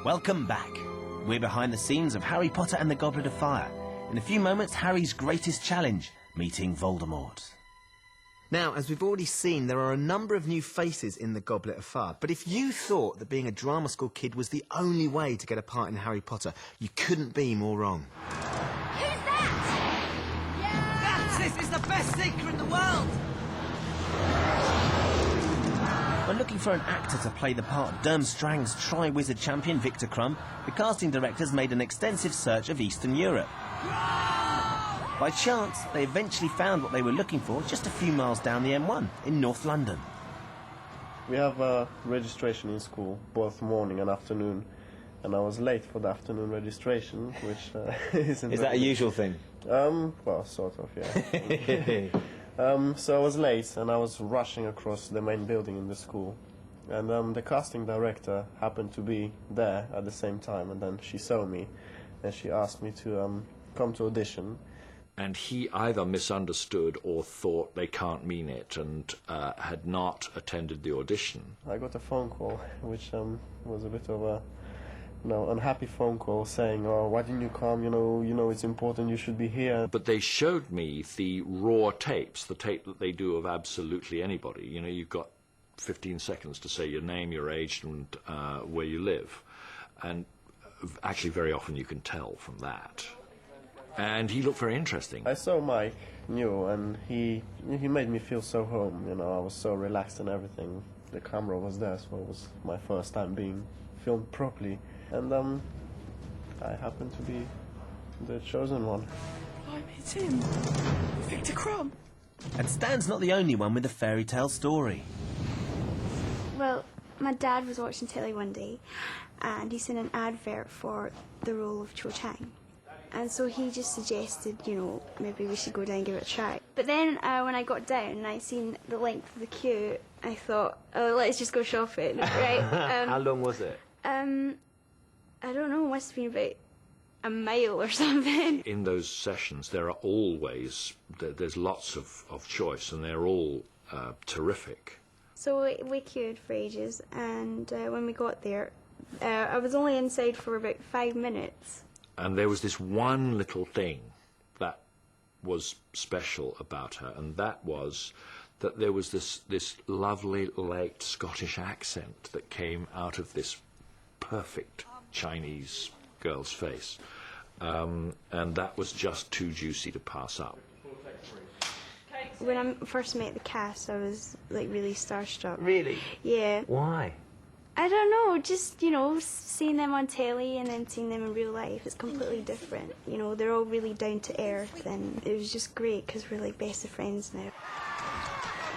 Welcome back. We're behind the scenes of Harry Potter and the Goblet of Fire. In a few moments, Harry's greatest challenge, meeting Voldemort. Now, as we've already seen, there are a number of new faces in the Goblet of Fire. But if you thought that being a drama school kid was the only way to get a part in Harry Potter, you couldn't be more wrong. Who's that? Yeah! This is the best seeker in the world! When looking for an actor to play the part of Durmstrang's Tri-Wizard champion Victor Crumb, the casting directors made an extensive search of Eastern Europe. By chance, they eventually found what they were looking for just a few miles down the M1 in North London. We have registration in school, both morning and afternoon, and I was late for the afternoon registration, which isn't... Is that a usual thing? Well, sort of, yeah. So I was late, and I was rushing across the main building in the school, and the casting director happened to be there at the same time, and then she saw me, and she asked me to come to audition. And he either misunderstood or thought they can't mean it and had not attended the audition. I got a phone call, which was a bit of a unhappy phone call saying, "Oh, why didn't you come? You know, it's important. You should be here." But they showed me the raw tapes, the tape that they do of absolutely anybody. You know, you've got 15 seconds to say your name, your age, and where you live, and actually very often you can tell from that. And he looked very interesting. I saw Mike new, and he made me feel so home. You know, I was so relaxed and everything. The camera was there, so it was my first time being filmed properly. And I happened to be the chosen one. It's him, Victor Crumb. And Stan's not the only one with a fairy tale story. Well, my dad was watching telly one day, and he seen an advert for the role of Cho Chang. And so he just suggested, maybe we should go down and give it a try. But then when I got down and I seen the length of the queue, I thought, oh, let's just go shopping, right? How long was it? I don't know, it must have been about a mile or something. In those sessions, there are always, there's lots of choice, and they're all terrific. So we queued for ages, and when we got there, I was only inside for about 5 minutes. And there was this one little thing that was special about her, and that was that there was this lovely late Scottish accent that came out of this perfect Chinese girl's face. And that was just too juicy to pass up. When I first met the cast, I was, really starstruck. Really? Yeah. Why? I don't know, just, seeing them on telly and then seeing them in real life, it's completely different. They're all really down to earth, and it was just great because we're like best of friends now.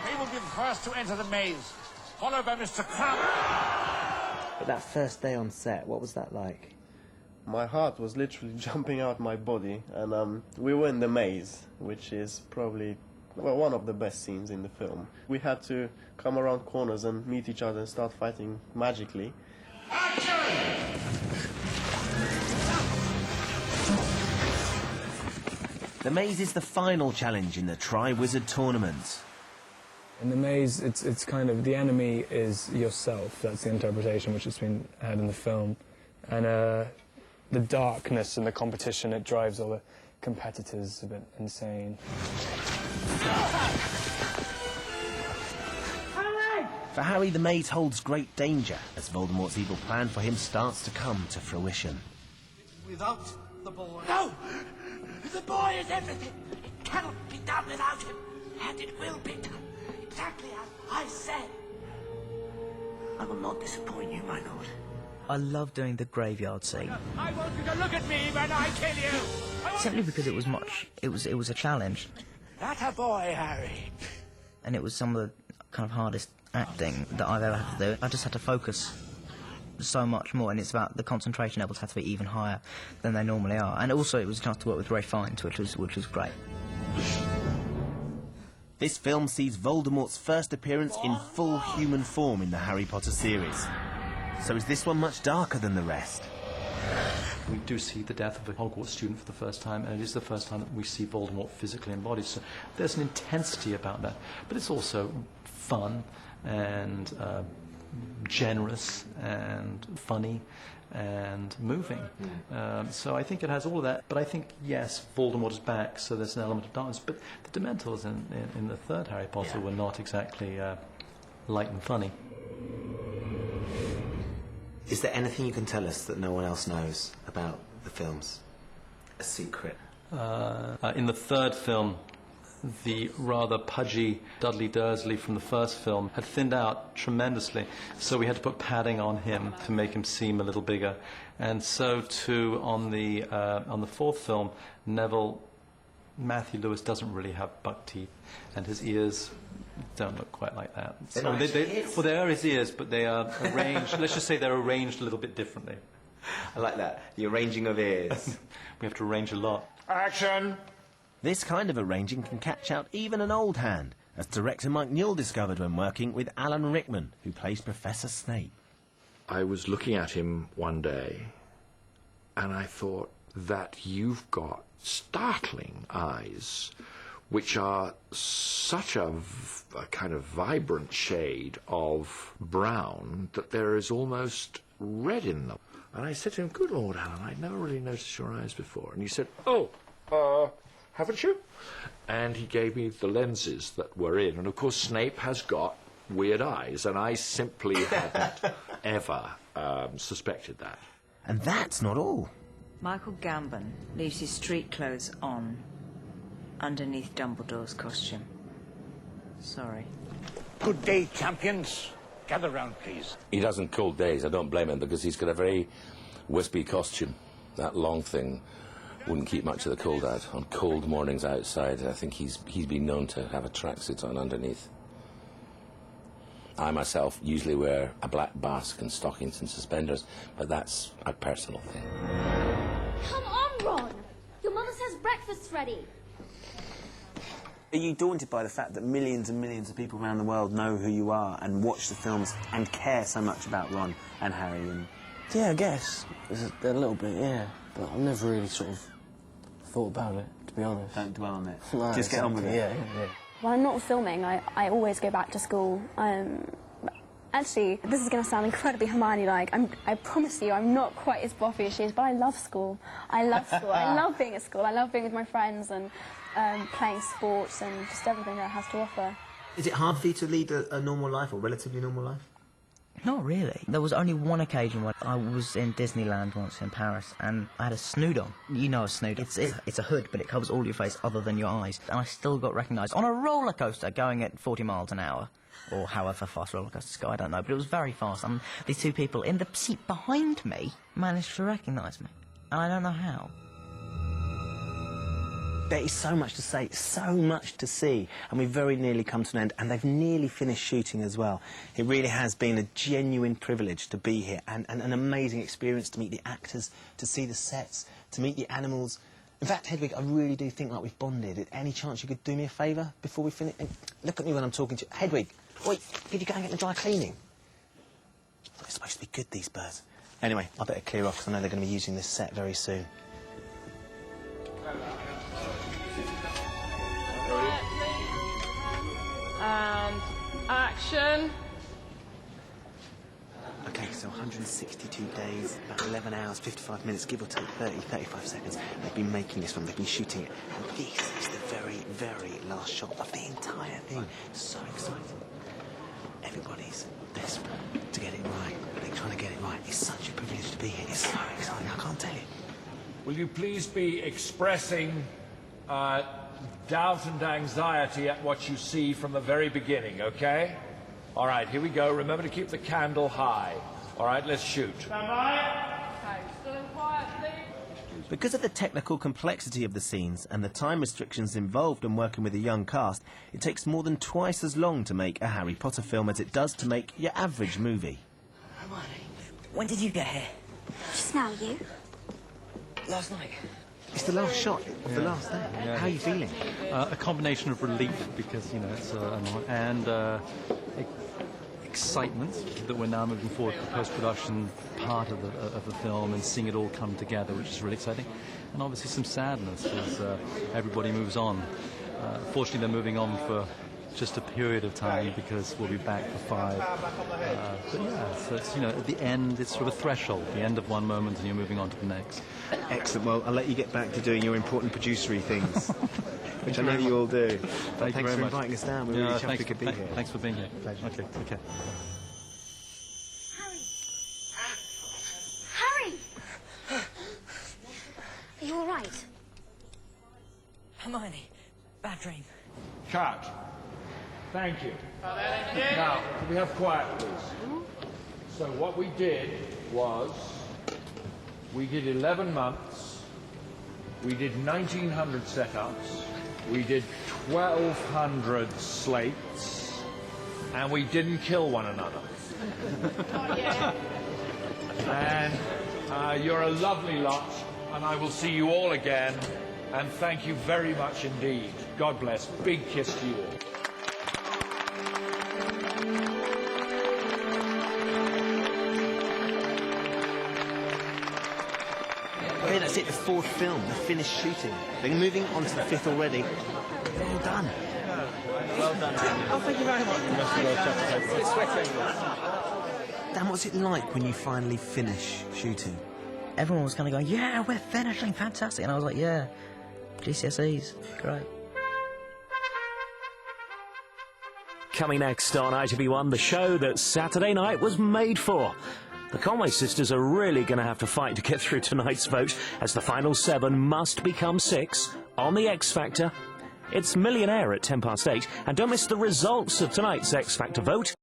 They will be the first to enter the maze, followed by Mr. Crumb. But that first day on set, what was that like? My heart was literally jumping out my body, and we were in the maze, which is probably one of the best scenes in the film. We had to come around corners and meet each other and start fighting magically. The maze is the final challenge in the Tri-Wizard tournament. In the maze, it's kind of, the enemy is yourself. That's the interpretation which has been had in the film. And the darkness and the competition, it drives all the competitors a bit insane. For Harry, the maze holds great danger as Voldemort's evil plan for him starts to come to fruition. Without the boy. No! The boy is everything. It cannot be done without him, and it will be done exactly as I said. I will not disappoint you, my lord. I love doing the graveyard scene. I want you to look at me when I kill you. Simply because it was a challenge. Not a boy, Harry. And it was some of the kind of hardest acting that I've ever had to do. I just had to focus so much more, and it's about the concentration levels had to be even higher than they normally are. And also it was a chance to work with Ray Fiennes, which was great. This film sees Voldemort's first appearance in full human form in the Harry Potter series. So is this one much darker than the rest? We do see the death of a Hogwarts student for the first time, and it is the first time that we see Voldemort physically embodied. So there's an intensity about that, but it's also fun and generous and funny and moving. So I think it has all of that. But I think, yes, Voldemort is back, so there's an element of darkness. But the Dementors in the third Harry Potter were not exactly light and funny. Is there anything you can tell us that no one else knows about the films? A secret? In the third film, the rather pudgy Dudley Dursley from the first film had thinned out tremendously, so we had to put padding on him to make him seem a little bigger. And so too on the fourth film, Matthew Lewis doesn't really have buck teeth, and his ears don't look quite like that. So well, they are his ears, but they are arranged. Let's just say they're arranged a little bit differently. I like that. The arranging of ears. We have to arrange a lot. Action! This kind of arranging can catch out even an old hand, as director Mike Newell discovered when working with Alan Rickman, who plays Professor Snape. I was looking at him one day, and I thought that you've got startling eyes, which are such a kind of vibrant shade of brown that there is almost red in them. And I said to him, "Good Lord, Alan, I'd never really noticed your eyes before." And he said, "Oh, haven't you?" And he gave me the lenses that were in. And, of course, Snape has got weird eyes, and I simply hadn't ever suspected that. And that's not all. Michael Gambon leaves his street clothes on underneath Dumbledore's costume. Sorry. Good day, champions. Gather round, please. He doesn't call days. I don't blame him, because he's got a very wispy costume. That long thing wouldn't keep much of the cold out. On cold mornings outside, I think he's been known to have a tracksuit on underneath. I myself usually wear a black basque and stockings and suspenders, but that's a personal thing. Come on, Ron! Your mother says breakfast's ready. Are you daunted by the fact that millions and millions of people around the world know who you are and watch the films and care so much about Ron and Harry? And yeah, I guess. A little bit, yeah. But I've never really sort of thought about it, to be honest. Don't dwell on it. No, just get on with it. Yeah. When I'm not filming, I always go back to school. Actually, this is going to sound incredibly Hermione-like. I promise you, I'm not quite as boffy as she is, but I love school. I love school. I love being at school. I love being with my friends and playing sports and just everything that it has to offer. Is it hard for you to lead a normal life, or relatively normal life? Not really. There was only one occasion when I was in Disneyland once in Paris, and I had a snood on. You know a snood. It's a hood, but it covers all your face other than your eyes. And I still got recognised on a roller coaster going at 40 miles an hour. Or however fast roller coasters go, I don't know. But it was very fast. And these two people in the seat behind me managed to recognise me. And I don't know how. There is so much to say, so much to see, and we've very nearly come to an end, and they've nearly finished shooting as well. It really has been a genuine privilege to be here, and an amazing experience to meet the actors, to see the sets, to meet the animals. In fact, Hedwig, I really do think like we've bonded. Any chance you could do me a favour before we finish? Look at me when I'm talking to you. Hedwig, wait, could you go and get the dry cleaning? They're supposed to be good, these birds. Anyway, I better clear off, because I know they're going to be using this set very soon. And action. OK, so 162 days, about 11 hours, 55 minutes, give or take 30, 35 seconds. They've been making this film, they've been shooting it. And this is the very, very last shot of the entire thing. So exciting. Everybody's desperate to get it right. They're trying to get it right. It's such a privilege to be here. It's so exciting, I can't tell you. Will you please be expressing doubt and anxiety at what you see from the very beginning, OK? All right, here we go. Remember to keep the candle high. All right, let's shoot. Stand by. Okay, still and quiet, please. Because of the technical complexity of the scenes and the time restrictions involved in working with a young cast, it takes more than twice as long to make a Harry Potter film as it does to make your average movie. Hermione, when did you get here? Just now, you? Last night. It's the last shot of the last day. Yeah. How are you feeling? A combination of relief, because, you know, it's and excitement that we're now moving forward to the post-production part of the film and seeing it all come together, which is really exciting. And obviously some sadness as everybody moves on. Fortunately, they're moving on for just a period of time because we'll be back for 5. But yeah, so it's, you know, at the end, it's sort of a threshold, the end of one moment and you're moving on to the next. Excellent. Well, I'll let you get back to doing your important producery things, which I know you all do. But thanks for inviting us down. We're really chuffed we could be here. Thanks for being here. Pleasure. Okay, take care. Harry! Are you all right? Hermione, bad dream. Cut. Thank you. Now, can we have quiet, please? So what we did was, we did 11 months, we did 1,900 setups, we did 1,200 slates, and we didn't kill one another. And you're a lovely lot, and I will see you all again, and thank you very much indeed. God bless. Big kiss to you all. Okay, that's it, the 4th film, the finished shooting. They're moving on to the 5th already. Well done. Well done. Oh, thank you very much. It's sweating. Dan, what's it like when you finally finish shooting? Everyone was kind of going, yeah, we're finishing, fantastic. And I was like, yeah, GCSEs, great. Coming next on ITV1, the show that Saturday night was made for. The Conway sisters are really going to have to fight to get through tonight's vote, as the final 7 must become 6 on the X Factor. It's Millionaire at 8:10, and don't miss the results of tonight's X Factor vote.